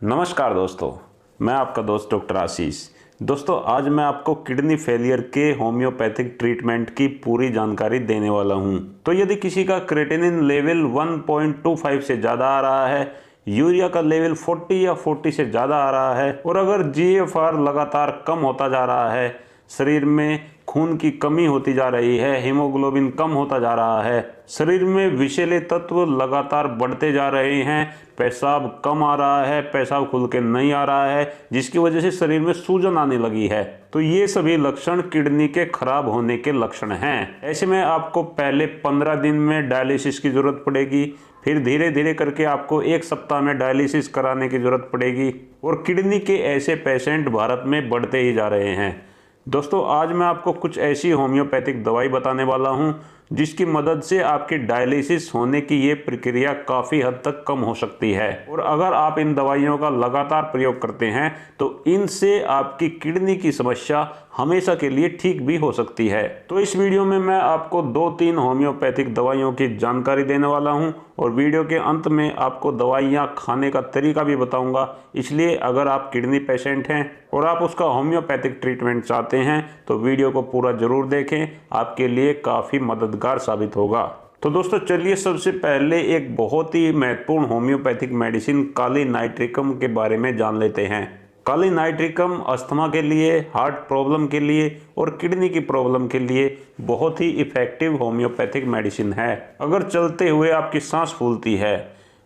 नमस्कार दोस्तों, मैं आपका दोस्त डॉक्टर आशीष। दोस्तों, आज मैं आपको किडनी फेलियर के होम्योपैथिक ट्रीटमेंट की पूरी जानकारी देने वाला हूं। तो यदि किसी का क्रेटिनिन लेवल 1.25 से ज़्यादा आ रहा है, यूरिया का लेवल 40 या 40 से ज़्यादा आ रहा है और अगर जीएफआर लगातार कम होता जा रहा है, शरीर में खून की कमी होती जा रही है, हीमोग्लोबिन कम होता जा रहा है, शरीर में विषैले तत्व लगातार बढ़ते जा रहे हैं, पेशाब कम आ रहा है, पेशाब खुल के नहीं आ रहा है, जिसकी वजह से शरीर में सूजन आने लगी है, तो ये सभी लक्षण किडनी के खराब होने के लक्षण हैं। ऐसे में आपको पहले 15 दिन में डायलिसिस की जरूरत पड़ेगी, फिर धीरे धीरे करके आपको 1 सप्ताह में डायलिसिस कराने की जरूरत पड़ेगी और किडनी के ऐसे पेशेंट भारत में बढ़ते ही जा रहे हैं। दोस्तों, आज मैं आपको कुछ ऐसी होम्योपैथिक दवाई बताने वाला हूं जिसकी मदद से आपकी डायलिसिस होने की ये प्रक्रिया काफ़ी हद तक कम हो सकती है और अगर आप इन दवाइयों का लगातार प्रयोग करते हैं तो इनसे आपकी किडनी की समस्या हमेशा के लिए ठीक भी हो सकती है। तो इस वीडियो में मैं आपको 2-3 होम्योपैथिक दवाइयों की जानकारी देने वाला हूं और वीडियो के अंत में आपको दवाइयां खाने का तरीका भी बताऊंगा। इसलिए अगर आप किडनी पेशेंट हैं और आप उसका होम्योपैथिक ट्रीटमेंट चाहते हैं तो वीडियो को पूरा जरूर देखें, आपके लिए काफ़ी मददगार साबित होगा। तो दोस्तों, चलिए सबसे पहले एक बहुत ही महत्वपूर्ण होम्योपैथिक मेडिसिन काली नाइट्रिकम के बारे में जान लेते हैं। काली नाइट्रिकम अस्थमा के लिए, हार्ट प्रॉब्लम के लिए और किडनी की प्रॉब्लम के लिए बहुत ही इफेक्टिव होम्योपैथिक मेडिसिन है। अगर चलते हुए आपकी सांस फूलती है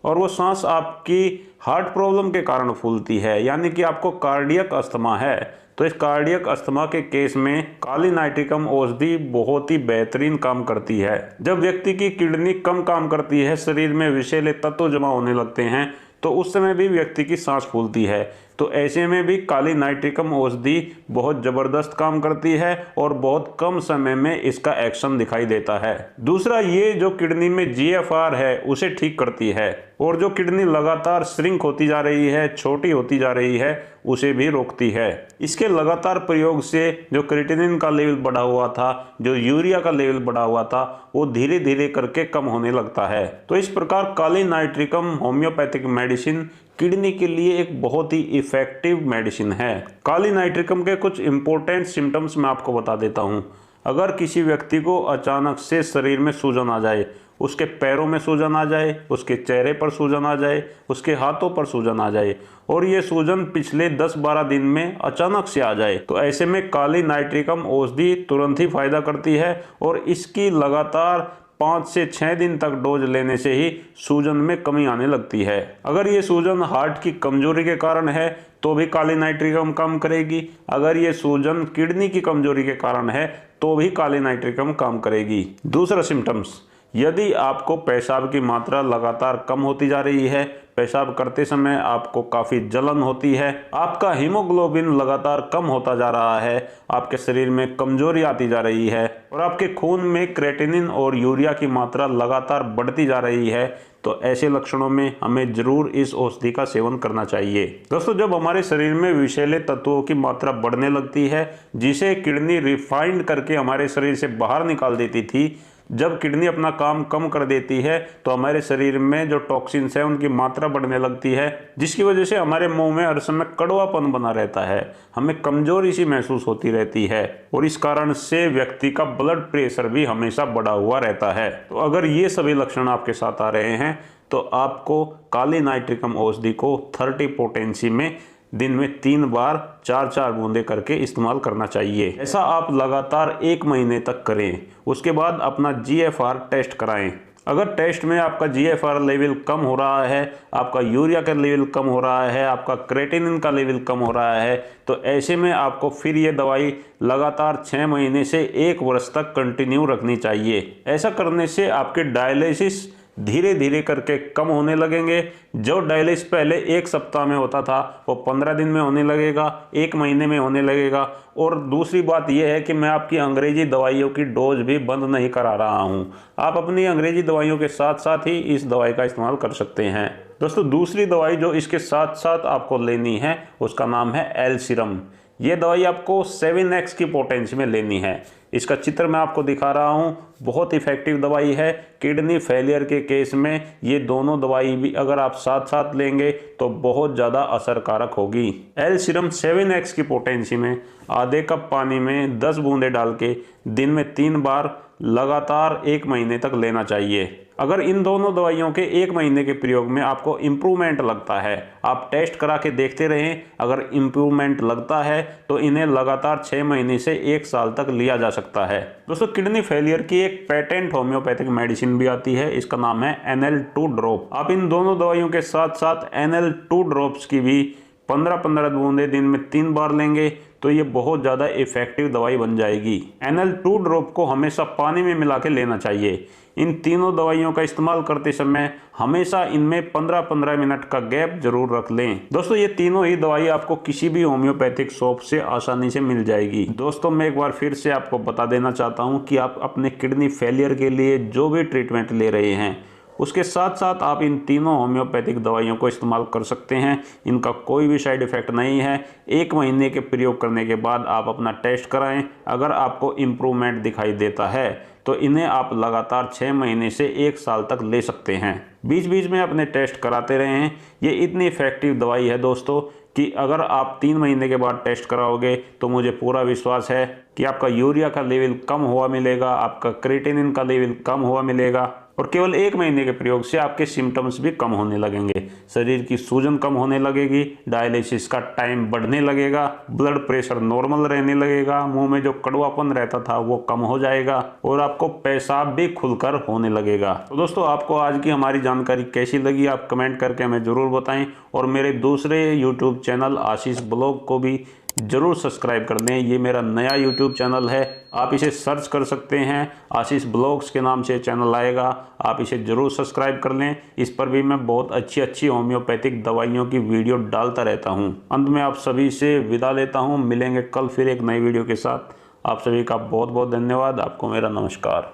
और वो सांस आपकी हार्ट प्रॉब्लम के कारण फूलती है, यानी कि आपको कार्डियक अस्थमा है, तो इस कार्डियक अस्थमा के केस में काली नाइट्रिकम औषधि बहुत ही बेहतरीन काम करती है। जब व्यक्ति की किडनी कम काम करती है, शरीर में विषैले तत्व जमा होने लगते हैं, तो उस समय भी व्यक्ति की सांस फूलती है, तो ऐसे में भी काली नाइट्रिकम औषधि बहुत ज़बरदस्त काम करती है और बहुत कम समय में इसका एक्शन दिखाई देता है। दूसरा, ये जो किडनी में जीएफआर है उसे ठीक करती है और जो किडनी लगातार श्रिंक होती जा रही है, छोटी होती जा रही है, उसे भी रोकती है। इसके लगातार प्रयोग से जो क्रेटिनिन का लेवल बढ़ा हुआ था, जो यूरिया का लेवल बढ़ा हुआ था, वो धीरे धीरे करके कम होने लगता है। तो इस प्रकार काली नाइट्रिकम होम्योपैथिक मेडिसिन किडनी के लिए एक बहुत ही इफेक्टिव मेडिसिन है। काली नाइट्रिकम के कुछ इंपॉर्टेंट सिम्टम्स मैं आपको बता देता हूँ। अगर किसी व्यक्ति को अचानक से शरीर में सूजन आ जाए, उसके पैरों में सूजन आ जाए, उसके चेहरे पर सूजन आ जाए, उसके हाथों पर सूजन आ जाए और ये सूजन पिछले 10-12 दिन में अचानक से आ जाए, तो ऐसे में काली नाइट्रिकम औषधि तुरंत ही फायदा करती है और इसकी लगातार 5 से 6 दिन तक डोज लेने से ही सूजन में कमी आने लगती है। अगर ये सूजन हार्ट की कमजोरी के कारण है तो भी काली नाइट्रिकम काम करेगी। अगर ये सूजन किडनी की कमजोरी के कारण है तो भी काली नाइट्रिकम काम करेगी। दूसरा सिम्टम्स, यदि आपको पेशाब की मात्रा लगातार कम होती जा रही है, पेशाब करते समय आपको काफ़ी जलन होती है, आपका हीमोग्लोबिन लगातार कम होता जा रहा है, आपके शरीर में कमजोरी आती जा रही है और आपके खून में क्रेटिनिन और यूरिया की मात्रा लगातार बढ़ती जा रही है, तो ऐसे लक्षणों में हमें जरूर इस औषधि का सेवन करना चाहिए। दोस्तों, जब हमारे शरीर में विषैले तत्वों की मात्रा बढ़ने लगती है, जिसे किडनी रिफाइंड करके हमारे शरीर से बाहर निकाल देती थी, जब किडनी अपना काम कम कर देती है तो हमारे शरीर में जो टॉक्सिन्स है उनकी मात्रा बढ़ने लगती है, जिसकी वजह से हमारे मुंह में हर समय कड़वापन बना रहता है, हमें कमजोरी सी महसूस होती रहती है और इस कारण से व्यक्ति का ब्लड प्रेशर भी हमेशा बढ़ा हुआ रहता है। तो अगर ये सभी लक्षण आपके साथ आ रहे हैं तो आपको काली नाइट्रिकम औषधि को 30 पोटेंसी में दिन में 3 बार 4-4 बूंदे करके इस्तेमाल करना चाहिए। ऐसा आप लगातार 1 महीने तक करें। उसके बाद अपना जीएफआर टेस्ट कराएं। अगर टेस्ट में आपका जीएफआर लेवल कम हो रहा है, आपका यूरिया का लेवल कम हो रहा है, आपका क्रेटिनिन का लेवल कम हो रहा है, तो ऐसे में आपको फिर ये दवाई लगातार 6 महीने से 1 वर्ष तक कंटिन्यू रखनी चाहिए। ऐसा करने से आपके डायलिसिस धीरे धीरे करके कम होने लगेंगे। जो डायलिसिस पहले 1 सप्ताह में होता था वो 15 दिन में होने लगेगा, 1 महीने में होने लगेगा। और दूसरी बात यह है कि मैं आपकी अंग्रेजी दवाइयों की डोज भी बंद नहीं करा रहा हूं। आप अपनी अंग्रेजी दवाइयों के साथ साथ ही इस दवाई का इस्तेमाल कर सकते हैं। दोस्तों, दूसरी दवाई जो इसके साथ साथ आपको लेनी है उसका नाम है एल सीरम। ये दवाई आपको 7x की पोटेंसी में लेनी है। इसका चित्र मैं आपको दिखा रहा हूँ। बहुत इफेक्टिव दवाई है किडनी फेलियर के केस में। ये दोनों दवाई भी अगर आप साथ साथ लेंगे तो बहुत ज़्यादा असरकारक होगी। एल सीरम 7x की पोटेंसी में आधे कप पानी में 10 बूंदे डाल के दिन में 3 बार लगातार 1 महीने तक लेना चाहिए। अगर इन दोनों दवाइयों के 1 महीने के प्रयोग में आपको इम्प्रूवमेंट लगता है, आप टेस्ट करा के देखते रहें। अगर इम्प्रूवमेंट लगता है तो इन्हें लगातार 6 महीने से 1 साल तक लिया जा सकता है। दोस्तों, किडनी फेलियर की एक पेटेंट होम्योपैथिक मेडिसिन भी आती है, इसका नाम है NL2 ड्रॉप। आप इन दोनों दवाइयों के साथ साथ NL2 ड्रॉप्स की भी 15-15 बूंदे दिन में 3 बार लेंगे तो ये बहुत ज़्यादा इफेक्टिव दवाई बन जाएगी। NL2 ड्रॉप को हमेशा पानी में मिला के लेना चाहिए। इन तीनों दवाइयों का इस्तेमाल करते समय हमेशा इनमें 15-15 मिनट का गैप जरूर रख लें। दोस्तों, ये तीनों ही दवाई आपको किसी भी होम्योपैथिक शॉप से आसानी से मिल जाएगी। दोस्तों, मैं एक बार फिर से आपको बता देना चाहता हूँ कि आप अपने किडनी फेलियर के लिए जो भी ट्रीटमेंट ले रहे हैं उसके साथ साथ आप इन तीनों होम्योपैथिक दवाइयों को इस्तेमाल कर सकते हैं। इनका कोई भी साइड इफ़ेक्ट नहीं है। 1 महीने के प्रयोग करने के बाद आप अपना टेस्ट कराएं। अगर आपको इम्प्रूवमेंट दिखाई देता है तो इन्हें आप लगातार 6 महीने से 1 साल तक ले सकते हैं। बीच बीच में अपने टेस्ट कराते रहें। ये इतनी इफेक्टिव दवाई है दोस्तों कि अगर आप 3 महीने के बाद टेस्ट कराओगे तो मुझे पूरा विश्वास है कि आपका यूरिया का लेवल कम हुआ मिलेगा, आपका क्रिएटिनिन का लेवल कम हुआ मिलेगा और केवल 1 महीने के प्रयोग से आपके सिम्टम्स भी कम होने लगेंगे। शरीर की सूजन कम होने लगेगी, डायलिसिस का टाइम बढ़ने लगेगा, ब्लड प्रेशर नॉर्मल रहने लगेगा, मुंह में जो कड़वापन रहता था वो कम हो जाएगा और आपको पेशाब भी खुलकर होने लगेगा। तो दोस्तों, आपको आज की हमारी जानकारी कैसी लगी आप कमेंट करके हमें ज़रूर बताएं और मेरे दूसरे यूट्यूब चैनल आशीष ब्लॉग को भी जरूर सब्सक्राइब कर दें। ये मेरा नया यूट्यूब चैनल है, आप इसे सर्च कर सकते हैं, आशीष ब्लॉग्स के नाम से चैनल आएगा। आप इसे ज़रूर सब्सक्राइब कर लें। इस पर भी मैं बहुत अच्छी होम्योपैथिक दवाइयों की वीडियो डालता रहता हूं। अंत में आप सभी से विदा लेता हूं। मिलेंगे कल फिर एक नई वीडियो के साथ। आप सभी का बहुत बहुत धन्यवाद। आपको मेरा नमस्कार।